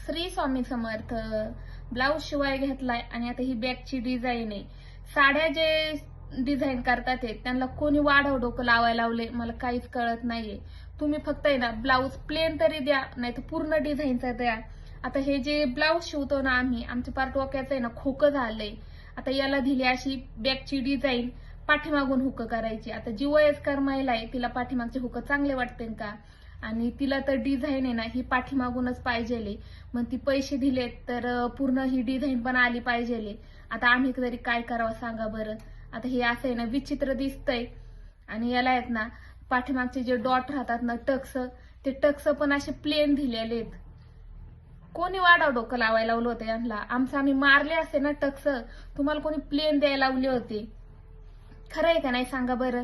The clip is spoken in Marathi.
श्री स्वामी समर्थ. ब्लाऊज शिवाय घेतलाय आणि आता ही बॅगची डिझाईन आहे. साड्या जे डिझाईन करतात त्यांना कोणी वाढव डोकं लावायला लावले मला काहीच कळत नाहीये. तुम्ही फक्त आहे ना ब्लाऊज प्लेन तरी द्या, नाही तर पूर्ण डिझाईनचा द्या. आता हे जे ब्लाऊज शिवतो ना आम्ही, आमच्या पार डोक्याचं आहे ना खोकं झालंय. आता याला दिली अशी बॅगची डिझाईन, पाठीमागून हुक करायची. आता जी वयस्कर महिला आहे तिला पाठीमागचे हुक चांगले वाटते का? आणि तिला तर डिझाईन आहे ना ही पाठीमागूनच पाहिजे. मग ती पैसे दिलेत तर पूर्ण ही डिझाईन पण आली पाहिजे. आता आम्ही तरी काय करावं सांगा बरं. आता हे असं आहे ना विचित्र दिसतंय. आणि याला आहेत ना पाठीमागचे जे डॉट राहतात ना टक्स, ते टक्स पण असे प्लेन दिलेले आहेत. कोणी वाढाव डोकं लावायला लावलं होतं यांना? आमचं आम्ही मारले असते ना टक्स, तुम्हाला कोणी प्लेन द्यायला लावले होते? खरं आहे का नाही सांगा बरं.